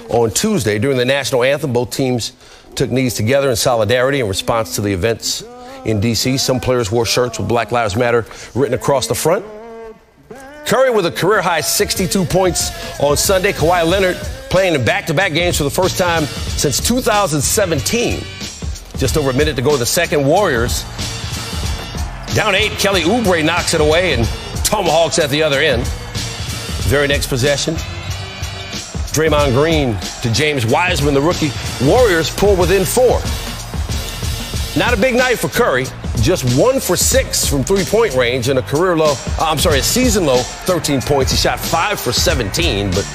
On Tuesday, during the national anthem, both teams took knees together in solidarity in response to the events in D.C. Some players wore shirts with Black Lives Matter written across the front. Curry with a career-high 62 points on Sunday. Kawhi Leonard playing in back-to-back games for the first time since 2017. Just over a minute to go in the second. Warriors down 8. Kelly Oubre knocks it away and tomahawks at the other end. Very next possession, Draymond Green to James Wiseman, the rookie. Warriors pull within 4. Not a big night for Curry. Just 1 for 6 from three-point range and a season low 13 points. He shot 5 for 17, but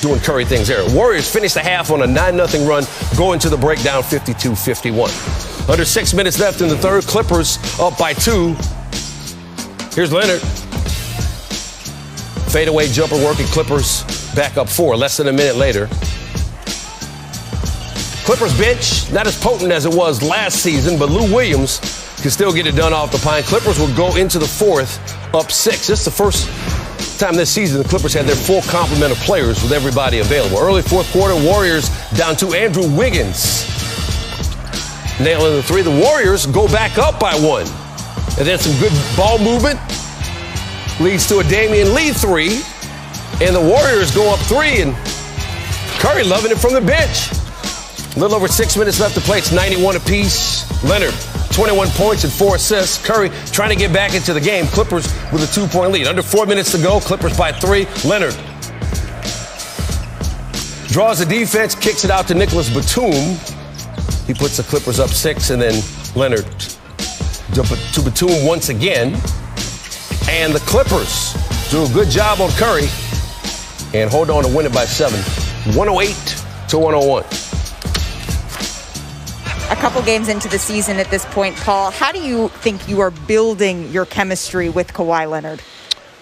doing Curry things there. Warriors finished the half on a 9-0 run, going to the breakdown 52-51. Under 6 minutes left in the third. Clippers up by 2. Here's Leonard. Fadeaway jumper working. Clippers back up 4, less than a minute later. Clippers bench, not as potent as it was last season, but Lou Williams can still get it done off the pine. Clippers will go into the fourth up 6. This is the first time this season the Clippers had their full complement of players with everybody available. Early fourth quarter, Warriors down to Andrew Wiggins. Nailing the 3. The Warriors go back up by 1. And then some good ball movement leads to a Damian Lee 3. And the Warriors go up 3. And Curry loving it from the bench. A little over 6 minutes left to play. It's 91 apiece. Leonard, 21 points and 4 assists. Curry trying to get back into the game. Clippers with a 2-point lead. Under 4 minutes to go. Clippers by 3. Leonard draws the defense, kicks it out to Nicholas Batum. He puts the Clippers up 6, and then Leonard to Batum once again. And the Clippers do a good job on Curry and hold on to win it by 7. 108-101. A couple games into the season at this point, Paul, how do you think you are building your chemistry with Kawhi Leonard?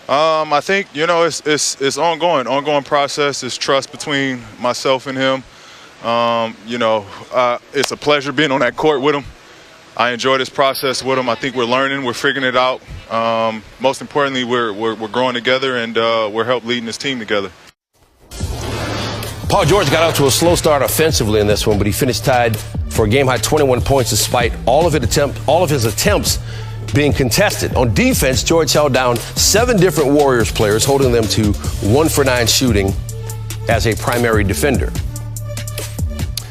I think, it's ongoing process. It's trust between myself and him. It's a pleasure being on that court with him. I enjoy this process with him. I think we're learning, we're figuring it out. Most importantly, we're growing together, and we're helping leading this team together. Paul George got out to a slow start offensively in this one, but he finished tied for a game-high 21 points despite all of his attempts being contested. On defense, George held down 7 different Warriors players, holding them to 1 for 9 shooting as a primary defender.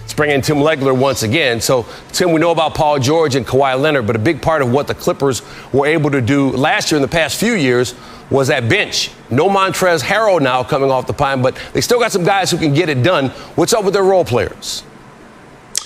Let's bring in Tim Legler once again. So, Tim, we know about Paul George and Kawhi Leonard, but a big part of what the Clippers were able to do last year in the past few years was that bench. No Montrezl Harrell now coming off the pine, but they still got some guys who can get it done. What's up with their role players?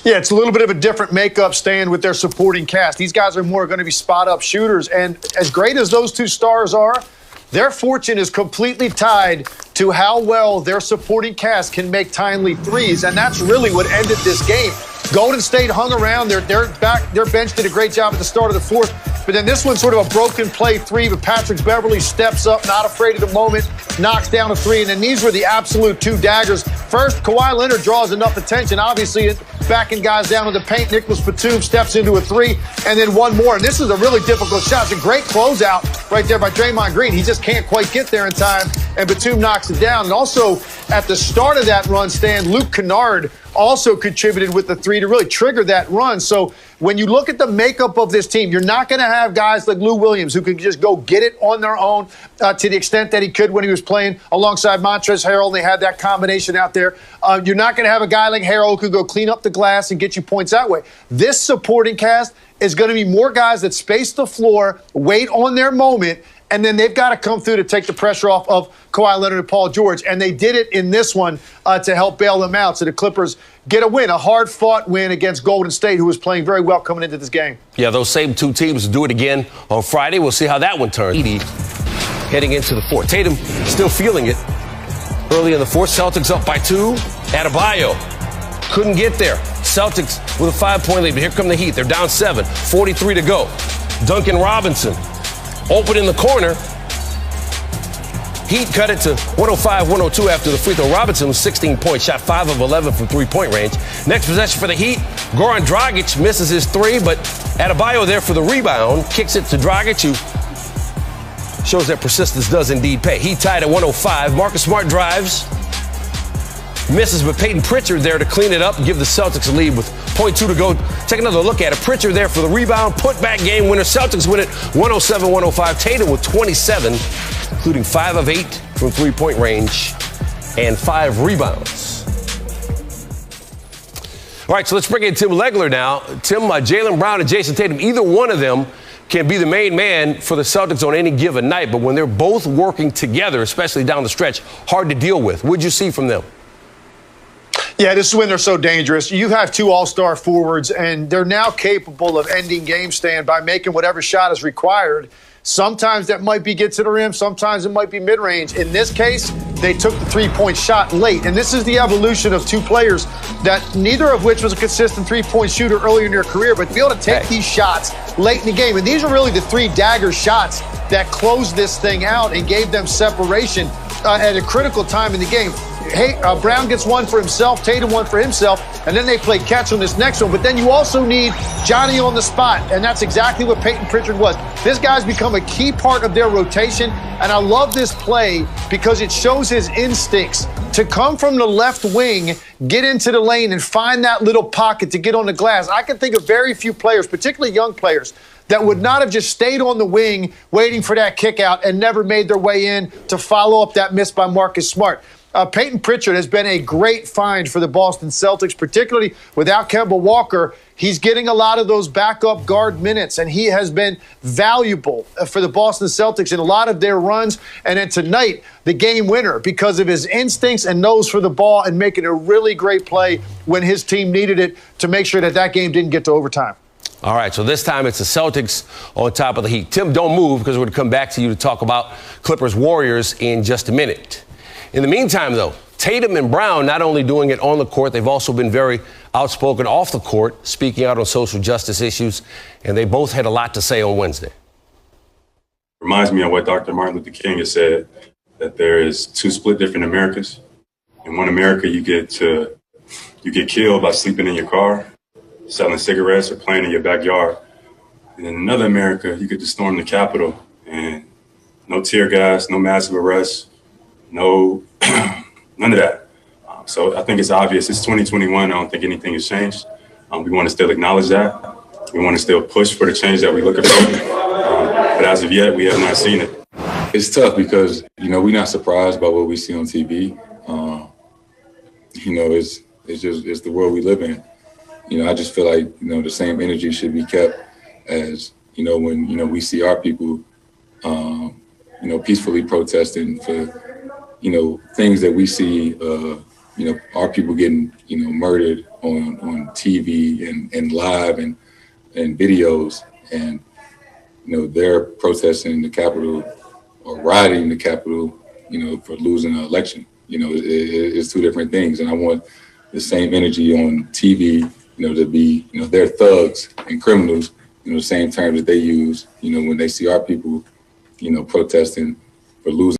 Yeah, it's a little bit of a different makeup staying with their supporting cast. These guys are more going to be spot-up shooters, and as great as those 2 stars are, their fortune is completely tied to how well their supporting cast can make timely threes, and that's really what ended this game. Golden State hung around. Their bench did a great job at the start of the fourth. But then this one's sort of a broken play 3, but Patrick Beverley steps up, not afraid of the moment, knocks down a 3. And then these were the absolute 2 daggers. First, Kawhi Leonard draws enough attention, obviously backing guys down in the paint. Nicholas Batum steps into a 3, and then one more. And this is a really difficult shot. It's a great closeout right there by Draymond Green. He just can't quite get there in time, and Batum knocks it down. And also, at the start of that run, Stan, Luke Kennard also contributed with the 3 to really trigger that run. So when you look at the makeup of this team, you're not going to have guys like Lou Williams who can just go get it on their own to the extent that he could when he was playing alongside Montrezl Harrell, and they had that combination out there. You're not going to have a guy like Harrell who could go clean up the glass and get you points that way. This supporting cast is going to be more guys that space the floor, wait on their moment, and then they've got to come through to take the pressure off of Kawhi Leonard and Paul George. And they did it in this one to help bail them out. So the Clippers get a win, a hard-fought win against Golden State, who was playing very well coming into this game. Yeah, those same 2 teams do it again on Friday. We'll see how that one turns. Heading into the fourth. Tatum still feeling it. Early in the fourth, Celtics up by 2. Adebayo couldn't get there. Celtics with a 5-point lead. But here come the Heat. They're down 7. 43 to go. Duncan Robinson open in the corner. Heat cut it to 105-102 after the free throw. Robinson was 16 points, shot 5 of 11 from 3-point range. Next possession for the Heat. Goran Dragic misses his 3, but Adebayo there for the rebound. Kicks it to Dragic, who shows that persistence does indeed pay. Heat tied at 105. Marcus Smart drives, misses, but Peyton Pritchard there to clean it up and give the Celtics a lead with 0.2 to go. Take another look at it. Pritchard there for the rebound, put-back game winner. Celtics win it 107-105. Tatum with 27, including 5 of 8 from three-point range and 5 rebounds. All right, so let's bring in Tim Legler now. Tim, Jaylen Brown and Jason Tatum, either one of them can be the main man for the Celtics on any given night, but when they're both working together, especially down the stretch, hard to deal with. What'd you see from them? Yeah, this is when they're so dangerous. You have 2 all-star forwards, and they're now capable of ending game stand by making whatever shot is required. Sometimes that might be get to the rim. Sometimes it might be mid-range. In this case, they took the three-point shot late. And this is the evolution of 2 players that neither of which was a consistent three-point shooter earlier in their career, but to be able to take these shots late in the game. And these are really the 3 dagger shots that closed this thing out and gave them separation at a critical time in the game. Hey, Brown gets one for himself, Tatum one for himself, and then they play catch on this next one. But then you also need Johnny on the spot, and that's exactly what Peyton Pritchard was. This guy's become a key part of their rotation, and I love this play because it shows his instincts to come from the left wing, get into the lane, and find that little pocket to get on the glass. I can think of very few players, particularly young players, that would not have just stayed on the wing waiting for that kick out and never made their way in to follow up that miss by Marcus Smart. Peyton Pritchard has been a great find for the Boston Celtics, particularly without Kemba Walker. He's getting a lot of those backup guard minutes, and he has been valuable for the Boston Celtics in a lot of their runs. And then tonight, the game winner because of his instincts and nose for the ball and making a really great play when his team needed it to make sure that that game didn't get to overtime. All right, so this time it's the Celtics on top of the Heat. Tim, don't move because we're going to come back to you to talk about Clippers-Warriors in just a minute. In the meantime, though, Tatum and Brown not only doing it on the court, they've also been very outspoken off the court, speaking out on social justice issues, and they both had a lot to say on Wednesday. Reminds me of what Dr. Martin Luther King has said, that there is 2 split different Americas. In one America, you get killed by sleeping in your car, selling cigarettes, or playing in your backyard. And in another America, you get to storm the Capitol and no tear gas, no massive arrests, no, none of that. So I think it's obvious. It's 2021. I don't think anything has changed. We want to still acknowledge that. We want to still push for the change that we're looking for. But as of yet, we have not seen it. It's tough because, we're not surprised by what we see on TV. It's the world we live in. I just feel like, the same energy should be kept as, when, we see our people, peacefully protesting for, things that we see, our people getting, murdered on TV and live and videos. And, they're protesting the Capitol or rioting the Capitol, for losing an election. It's 2 different things. And I want the same energy on TV, to be, they're thugs and criminals, the same terms that they use, when they see our people, protesting for losing.